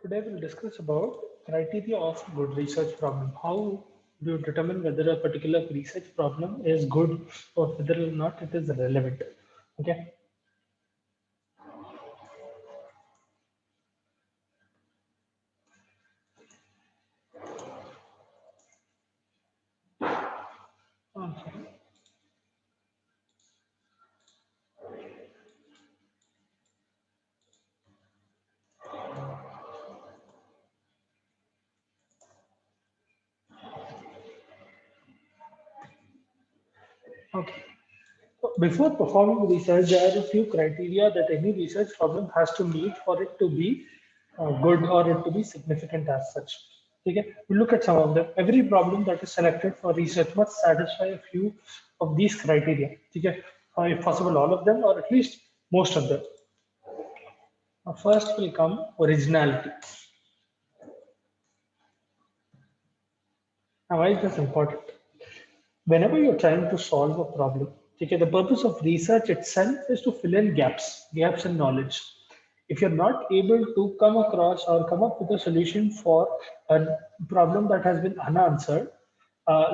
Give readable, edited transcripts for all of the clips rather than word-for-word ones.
Today we'll discuss about criteria of good research problem. How do you determine whether a particular research problem is good or whether or not it is relevant? Okay. Okay. Okay. So before performing research, there are a few criteria that any research problem has to meet for it to be good or it to be significant as such. Okay. We look at some of them. Every problem that is selected for research must satisfy a few of these criteria. Okay. If possible, all of them or at least most of them. First will come originality. Now, why is this important? Whenever you're trying to solve a problem, okay, the purpose of research itself is to fill in gaps in knowledge. If you're not able to come across or come up with a solution for a problem that has been unanswered,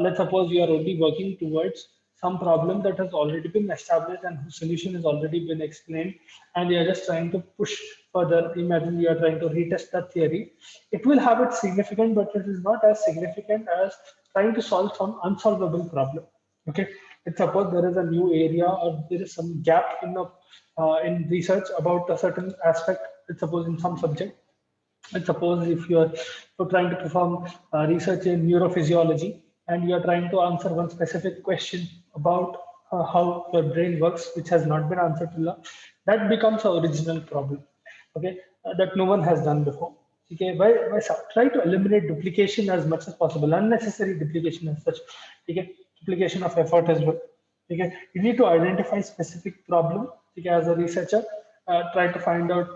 let's suppose you are only working towards some problem that has already been established and whose solution has already been explained, and you're just trying to push further. Imagine you are trying to retest that theory. It will have its significance, but it is not as significant as trying to solve some unsolvable problem. Okay, let's suppose there is a new area or there is some gap in research about a certain aspect. Let's suppose in some subject. And suppose if you're trying to perform research in neurophysiology and you are trying to answer one specific question about how your brain works, which has not been answered till now, that becomes an original problem. Okay, that no one has done before. Okay, try to eliminate duplication as much as possible, unnecessary duplication as such. Okay, duplication of effort as well. Okay, you need to identify specific problem. Okay, as a researcher, try to find out,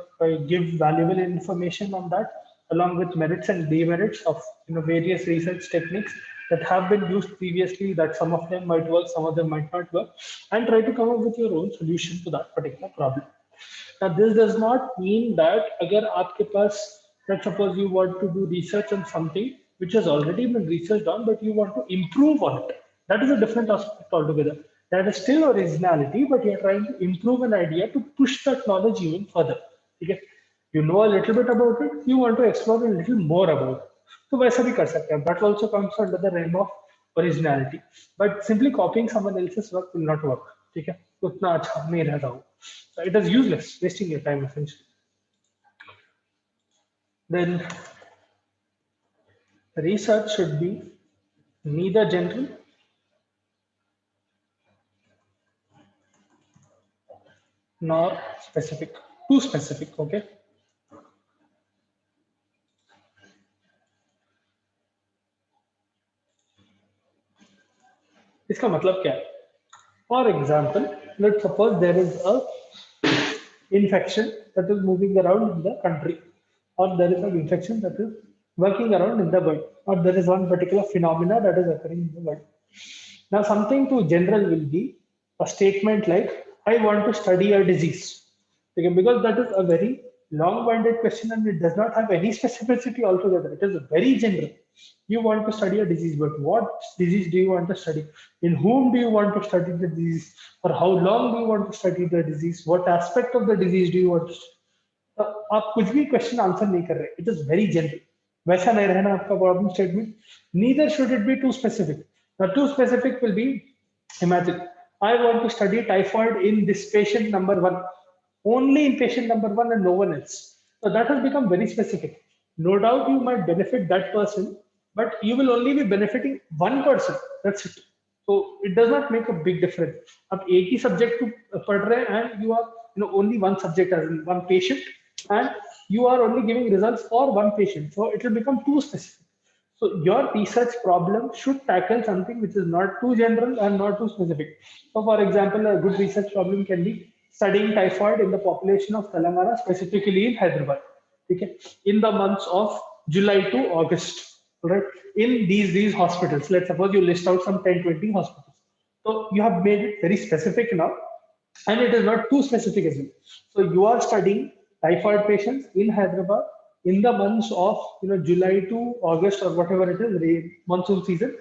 give valuable information on that, along with merits and demerits of various research techniques that have been used previously. That some of them might work, some of them might not work, and try to come up with your own solution to that particular problem. Now, this does not mean that अगर आपके पास, let's suppose you want to do research on something which has already been researched on, but you want to improve on it. That is a different aspect altogether. That is still originality, but you're trying to improve an idea to push that knowledge even further. Okay? You know a little bit about it, you want to explore a little more about it. So वैसा भी कर सकते हैं. That also comes under the realm of originality. But simply copying someone else's work will not work. ठीक है? उतना अच्छा नहीं रहता वो. So it is useless, wasting your time essentially. Then research should be neither general nor specific. Too specific, okay? इसका मतलब क्या है? For example, let's suppose there is a infection that is moving around in the country, or there is an infection that is working around in the world, or there is one particular phenomena that is occurring in the world. Now, something too general will be a statement like, I want to study a disease. Okay, because that is a very long-winded question and it does not have any specificity altogether. It is very general. You want to study a disease, but what disease do you want to study? In whom do you want to study the disease? For how long do you want to study the disease? What aspect of the disease do you want to study? आप कुछ भी question answer नहीं कर रहे. It is very general. वैसा नहीं रहना आपका problem statement. Neither should it be too specific. Too specific will be, imagine, I want to study typhoid in this patient number one, only in patient number one and no one else. So that has become very specific. No doubt you might benefit that person, but you will only be benefiting one person. That's it. So it does not make a big difference. अब एक ही subject को पढ़ रहे हैं and you are only one subject as in one patient, and you are only giving results for one patient. So it will become too specific. So your research problem should tackle something which is not too general and not too specific. So for example, a good research problem can be studying typhoid in the population of Telangana, specifically in Hyderabad. Okay? In the months of July to August. Right? In these hospitals, let's suppose you list out some 10, 20 hospitals. So you have made it very specific now, and it is not too specific as well. So you are studying typhoid patients in Hyderabad in the months of July to August or whatever it is, monsoon season,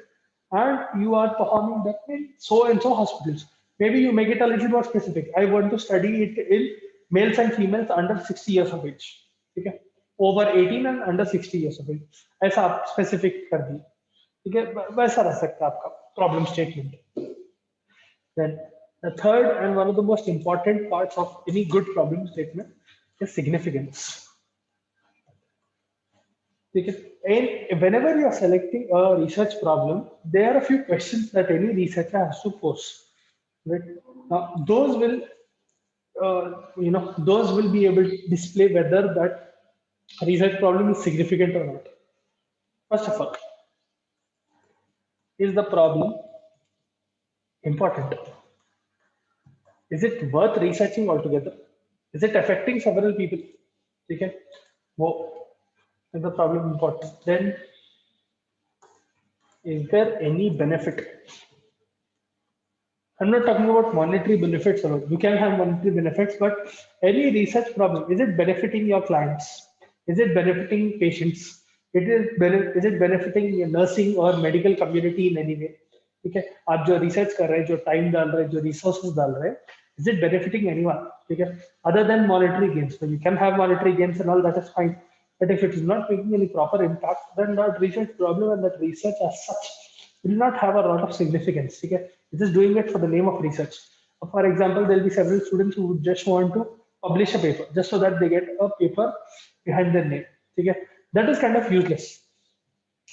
and you are performing that in so and so hospitals. Maybe you make it a little more specific. I want to study it in males and females under 60 years of age. Okay, over 18 and under 60 years of age. ऐसा आप specific कर दिए. ठीक है, वैसा रह सकता है आपका problem statement. Then the third and one of the most important parts of any good problem statement is significance. And whenever you are selecting a research problem, there are a few questions that any researcher has to pose. Right? Now, those will be able to display whether that research problem is significant or not. First of all, is the problem important? Is it worth researching altogether? Is it affecting several people? Okay. Well, is the problem important? Then, is there any benefit? I'm not talking about monetary benefits alone. You can have monetary benefits, but any research problem, is it benefiting your clients? Is it benefiting patients? Is it benefiting your nursing or medical community in any way? ठीक है, आप जो research कर रहे हैं, जो time डाल रहे हैं, जो रिसोर्सेज डाल रहे हैं, is it benefiting anyone? ठीक है, other than monetary gains. So you can have monetary gains and all, that is fine. But if it is not making any proper impact, then that research problem and that research as such will not have a lot of significance. Okay? It is doing it for the name of research. For example, there will be several students who just want to publish a paper just so that they get a paper behind their name. Okay? That is kind of useless.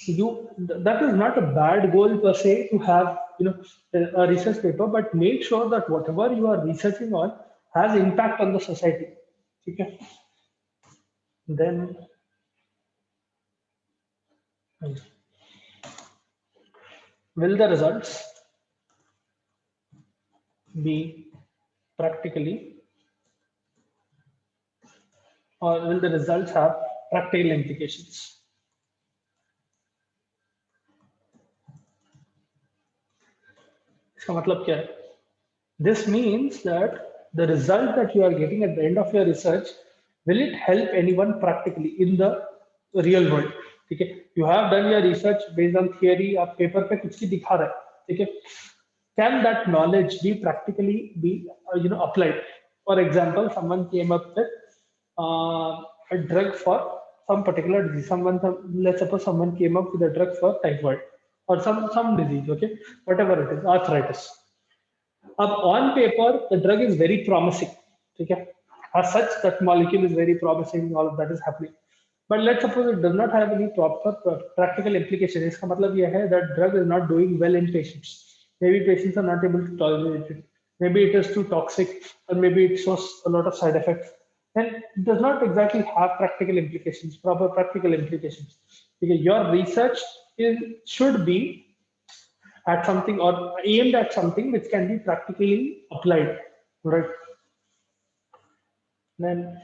That is not a bad goal per se to have a research paper, but make sure that whatever you are researching on has impact on the society. Okay? Then will the results be practically, or will the results have practical implications? इसका मतलब क्या है? This means that the result that you are getting at the end of your research, will it help anyone practically in the real world? ठीक है, you have done your research based on theory, आप paper पे कुछ ही दिखा रहे हैं, ठीक है, can that knowledge be practically be applied? For example, someone came up with a drug for some particular disease. Let's suppose someone came up with a drug for typhoid or some disease, okay, whatever it is, arthritis. On paper, the drug is very promising. Okay? As such, that molecule is very promising, all of that is happening. But let's suppose it does not have any proper practical implication. इसका मतलब यह है that drug is not doing well in patients. Maybe patients are not able to tolerate it. Maybe it is too toxic, or maybe it shows a lot of side effects. And it does not exactly have practical implications, proper practical implications. Okay? Your research should be at something or aimed at something which can be practically applied, right? Then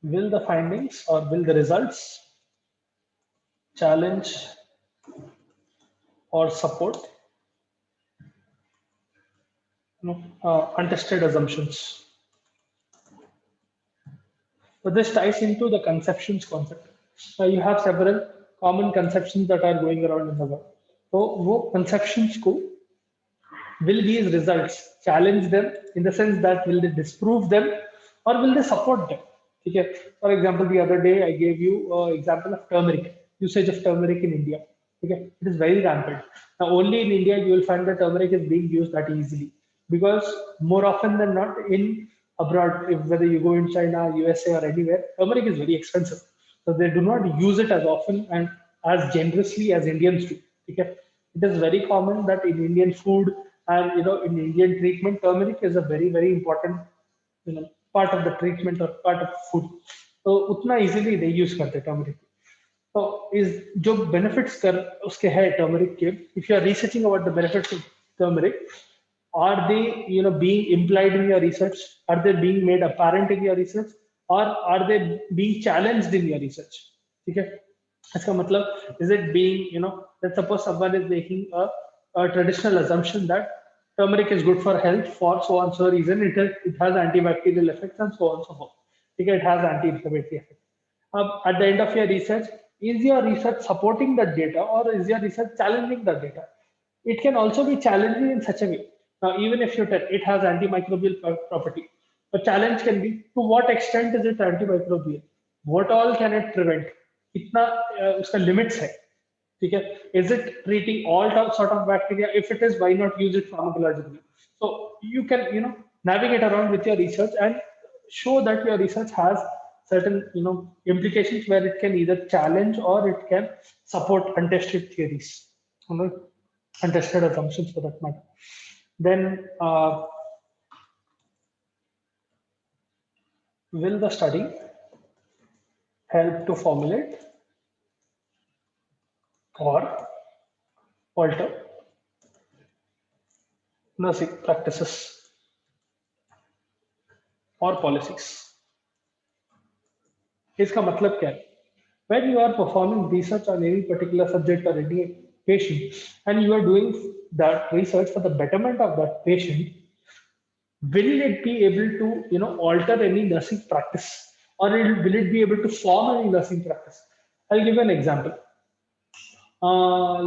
will the findings or will the results challenge or support untested assumptions? So this ties into the conceptions concept. You have several common conceptions that are going around in the world. So वो conceptions को, will these results challenge them in the sense that will they disprove them or will they support them? Okay. For example, the other day I gave you an example of turmeric, usage of turmeric in India. Okay. It is very rampant. Now only in India you will find that turmeric is being used that easily, because more often than not in abroad, whether you go in China, USA or anywhere, turmeric is very expensive. So they do not use it as often and as generously as Indians do. Okay? It is very common that in Indian food and in Indian treatment, turmeric is a very, very important part of the treatment or part of food. So utna easily they use karte turmeric. So is जो benefits कर उसके है turmeric के, if you are researching about the benefits of turmeric, are they being implied in your research? Are they being made apparent in your research? Or are they being challenged in your research? Okay? इसका मतलब, is it being, let's suppose someone is making a traditional assumption that turmeric is good for health for so and so reason, it has antibacterial effects and so on and so forth. ठीक है, it has anti-inflammatory effect. At the end of your research, is your research supporting that data or is your research challenging that data? It can also be challenging in such a way. Now, even if you tell it has antimicrobial property, the challenge can be to what extent is it antimicrobial? What all can it prevent? कितना उसका limits है, ठीक है? Is it treating all sort of bacteria? If it is, why not use it pharmacologically? So you can navigate around with your research and show that your research has certain implications where it can either challenge or it can support untested theories, untested assumptions for that matter. Then will the study help to formulate or alter nursing practices or policies? इसका मतलब क्या है? When you are performing research on any particular subject or any patient, and you are doing that research for the betterment of that patient, will it be able to alter any nursing practice, or will it be able to form any nursing practice? I'll give you an example.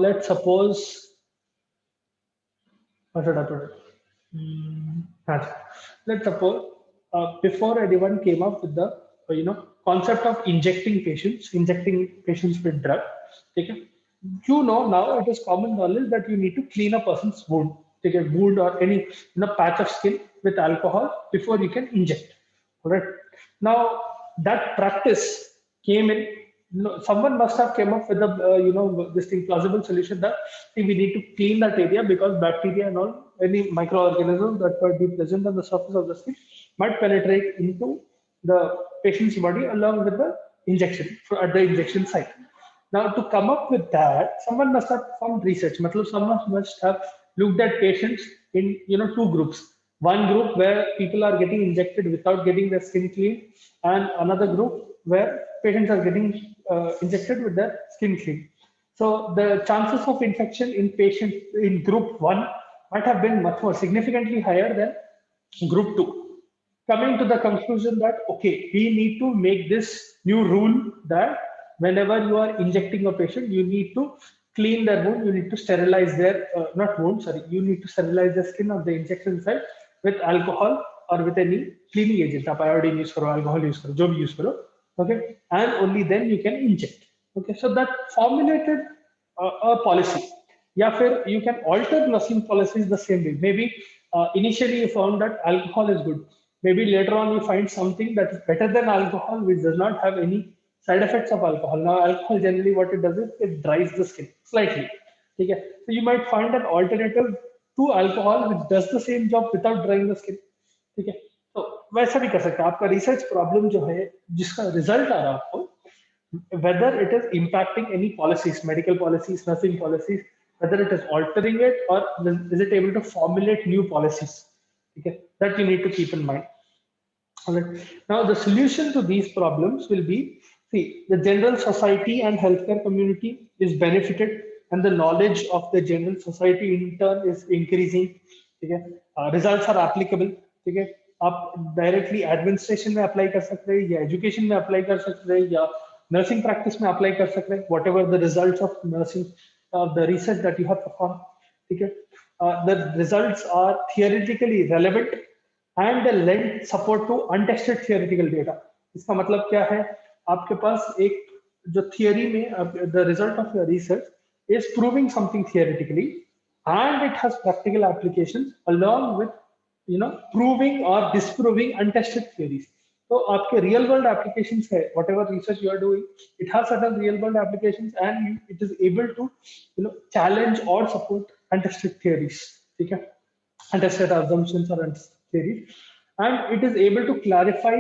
Let's suppose, how should I put it? Let's suppose before anyone came up with the concept of injecting patients with drug. Okay? Now it is common knowledge that you need to clean a person's wound, take a wound or any patch of skin with alcohol before you can inject. All right. Now that practice came in. Someone must have came up with the this thing plausible solution that we need to clean that area because bacteria and all any microorganisms that might be present on the surface of the skin might penetrate into the patient's body along with the injection at the injection site. Now, to come up with that, someone must have performed research. Someone must have looked at patients in two groups. One group where people are getting injected without getting their skin clean, and another group where patients are getting injected with their skin clean. So the chances of infection in patients in group one might have been much more significantly higher than group two. Coming to the conclusion that okay, we need to make this new rule that whenever you are injecting a patient, you need to clean their wound, you need to sterilize their not wound, sorry, you need to sterilize the skin of the injection site with alcohol or with any cleaning agent. आप iodine use करो, alcohol use करो, जो भी use करो, okay, and only then you can inject. Okay, so that formulated a policy. Yeah, you can alter nursing policies the same way. Maybe initially you found that alcohol is good. Maybe later on you find something that is better than alcohol, which does not have any side effects of alcohol. Now, alcohol generally what it does is it dries the skin slightly. Okay? So you might find an alternative to alcohol which does the same job without drying the skin. ठीक है, तो वैसा भी कर सकते हैं. आपका research problem जो है जिसका रिजल्ट आ रहा है आपको, whether it is impacting any policies, medical policies, nursing policies, whether it is altering it or is it able to formulate new policies, okay, that you need to keep in mind. All right. Now the solution to these problems will be, see, the general society and healthcare community is benefited and the knowledge of the general society in turn is increasing. Okay. Results are applicable. Okay. आप directly administration में apply कर सकते हैं या education में apply कर सकते हैं या नर्सिंग प्रैक्टिस में अप्लाई कर सकते हैं, whatever the results of nursing the research that you have perform. ठीक है, the results are theoretically relevant and lend support to untested theoretical data. इसका मतलब क्या है, आपके पास एक जो थियोरी में the result of your research is proving something theoretically and it has practical applications along with proving or disproving untested theories. So आपके real world applications है, whatever research you are doing, it has certain real world applications and it is able to challenge or support untested theories. ठीक है, untested assumptions or untested theories, and it is able to clarify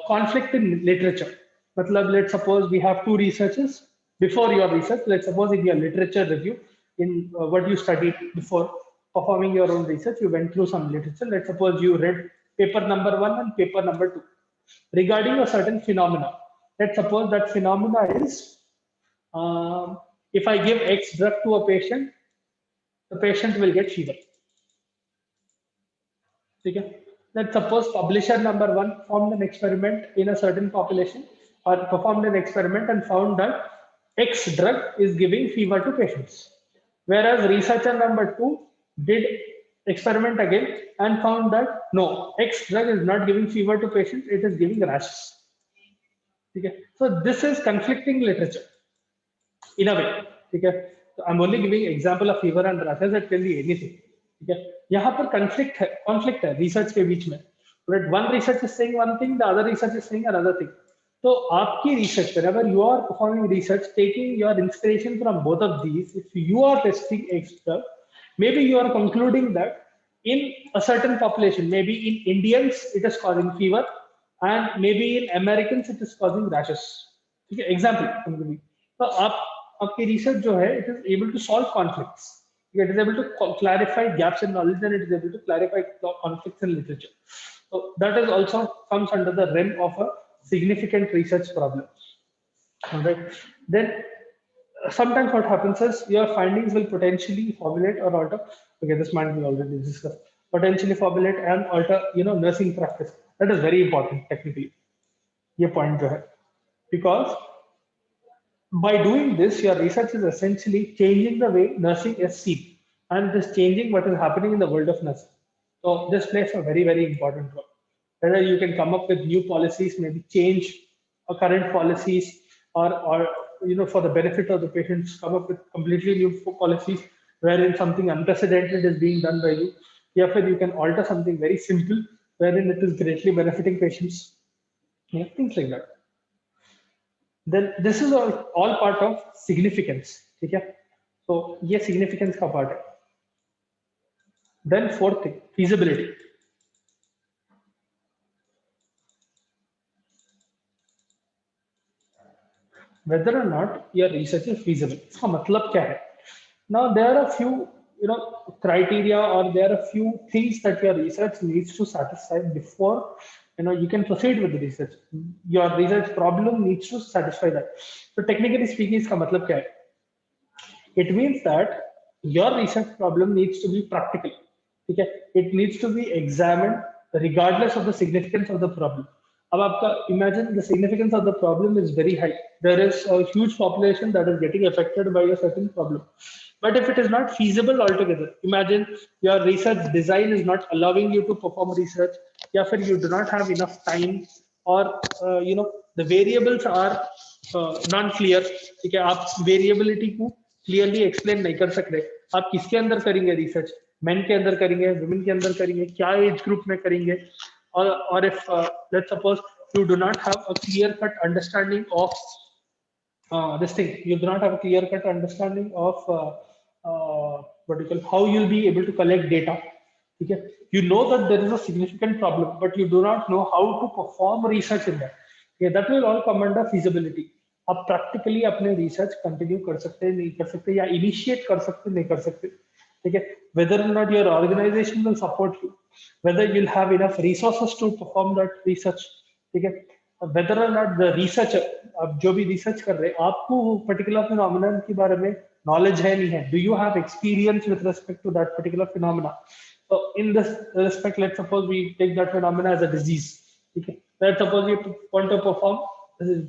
conflict in literature. मतलब let's suppose we have two researchers before your research. Let's suppose in your literature review, in what you studied before performing your own research, you went through some literature. Let's suppose you read paper number 1 and paper number 2 regarding a certain phenomena. Let's suppose that phenomena is if I give X drug to a patient, the patient will get fever. Okay? Let's suppose publisher number one performed an experiment in a certain population or performed an experiment and found that X drug is giving fever to patients. Whereas researcher number two did experiment again and found that no, X drug is not giving fever to patients, it is giving rashes. Okay. So this is conflicting literature in a way. Okay. So I'm only giving example of fever and rashes, it can be anything. ठीक है यहाँ पर conflict है research के बीच में. Right? One research is saying one thing, the other research is saying another thing. So आपकी research, whenever you are performing research, taking your inspiration from both of these, if you are testing extra, maybe you are concluding that in a certain population, maybe in Indians it is causing fever, and maybe in Americans it is causing rashes. ठीक है example I'm giving. तो आपकी research जो है, it is able to solve conflicts. It is able to clarify gaps in knowledge, and it is able to clarify conflicts in literature. So that is also comes under the realm of a significant research problem. All right. Then sometimes what happens is your findings will potentially formulate or alter. Okay, this might be already discussed. Potentially formulate and alter, nursing practice. That is very important technically. ये point जो है, because by doing this, your research is essentially changing the way nursing is seen, and this changing what is happening in the world of nursing. So this plays a very, very important role. Whether you can come up with new policies, maybe change current policies, or for the benefit of the patients, come up with completely new policies wherein something unprecedented is being done by you. Therefore, you can alter something very simple wherein it is greatly benefiting patients. Yeah, things like that. Then this is all part of significance. ठीक है तो ये significance का part है. Then fourth thing, feasibility. Whether or not your research is feasible, इसका मतलब क्या है? Now there are a few criteria, or there are a few things that your research needs to satisfy before you can proceed with the research. Your research problem needs to satisfy that. So technically speaking, इसका मतलब क्या है? It means that your research problem needs to be practical. Okay? It needs to be examined regardless of the significance of the problem. अब आपका imagine the significance of the problem is very high. There is a huge population that is getting affected by a certain problem. But if it is not feasible altogether, imagine your research design is not allowing you to perform research, or you do not have enough time, or the variables are non-clear. ठीक है आप variability को clearly explain नहीं कर सकते. आप किसके अंदर करेंगे रिसर्च? मेन के अंदर करेंगे, वुमेन के अंदर करेंगे, क्या एज ग्रुप में करेंगे? और if let's suppose you do not have a clear cut understanding of this thing, you do not have a clear cut understanding of what you call how you'll be able to collect data. Okay, you know that there is a significant problem, but you do not know how to perform research in that. Okay, that will all come under feasibility. आप practically अपने research continue कर सकते हैं, नहीं कर सकते, या initiate कर सकते, नहीं कर सकते. ठीक है, वेदर और not your organisation will support you, whether you'll have enough resources to perform that research. ठीक है, वेदर और नॉट द रिसर्चर, आप जो भी रिसर्च कर रहे हैं, आपको वो पर्टिकुलर फिनोमिना के बारे में नॉलेज है, नहीं है. Do you have experience with respect to that particular phenomena? So in this respect, let's suppose we take that phenomena as a disease. Okay. Let's suppose you want to perform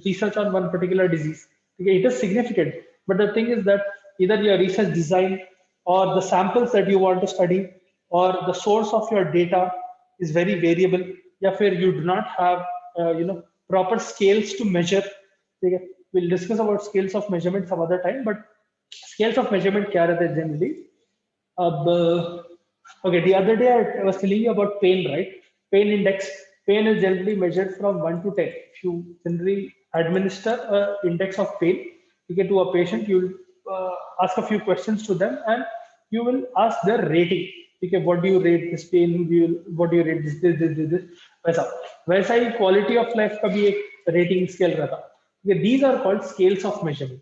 research on one particular disease. Okay. It is significant, but the thing is that either your research design, or the samples that you want to study, or the source of your data is very variable. या फिर you do not have proper scales to measure. Okay. We'll discuss about scales of measurement some other time, but scales of measurement क्या रहते हैं generally? अब okay, the other day I was telling you about pain, right? Pain index. Pain is generally measured from 1 to 10. If you generally administer an index of pain, you get to a patient, you will ask a few questions to them, and you will ask their rating. Okay, what do you rate this pain? What do you rate this? वैसा ही quality of life का भी एक rating scale रहता. Okay, these are called scales of measurement.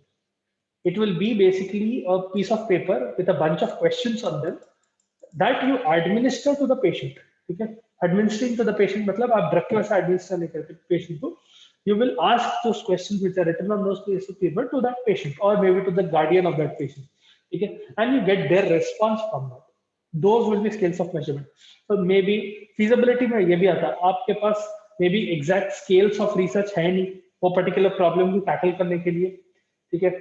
It will be basically a piece of paper with a bunch of questions on them that you administer to the patient. ठीक है, administering to the patient मतलब आप drug के वैसे administer नहीं करते patient को. You will ask those questions which are written on those pieces of paper to that patient, or maybe to the guardian of that patient. ठीक है, and you get their response from that. those will be scales of measurement. So maybe feasibility में ये भी आता है, आपके पास maybe exact scales of research है नहीं वो particular problem को tackle करने के लिए, ठीक है,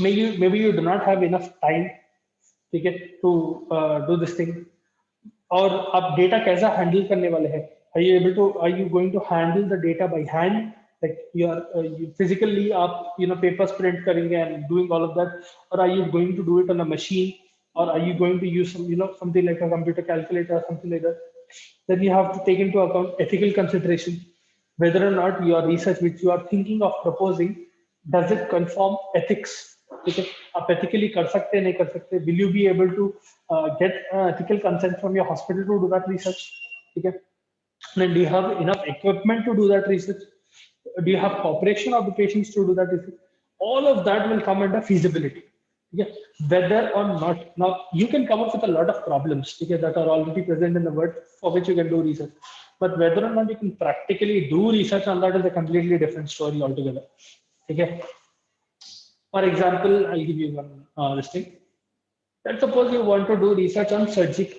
maybe you do not have enough time, ठीक है, to do this thing, और आप डेटा कैसा हैंडल करने वाले हैं, are you going to handle the data by hand, like you physically आप papers print करेंगे and doing all of that, or are you going to do it on a machine, or are you going to use some something like a computer calculator or something like that. Then you have to take into account ethical consideration, whether or not your research which you are thinking of proposing does it conform ethics, ठीक है, आप ethically कर सकते हैं नहीं कर सकते, will you be able to get ethical consent from your hospital to do that research, ठीक है, then do you have enough equipment to do that research, do you have cooperation of the patients to do that research, all of that will come under feasibility, yeah, whether or not. Now you can come up with a lot of problems, okay, that are already present in the world for which you can do research, but whether or not you can practically do research on that is a completely different story altogether, okay. For example, I'll give you one this thing. Let's suppose you want to do research on surgical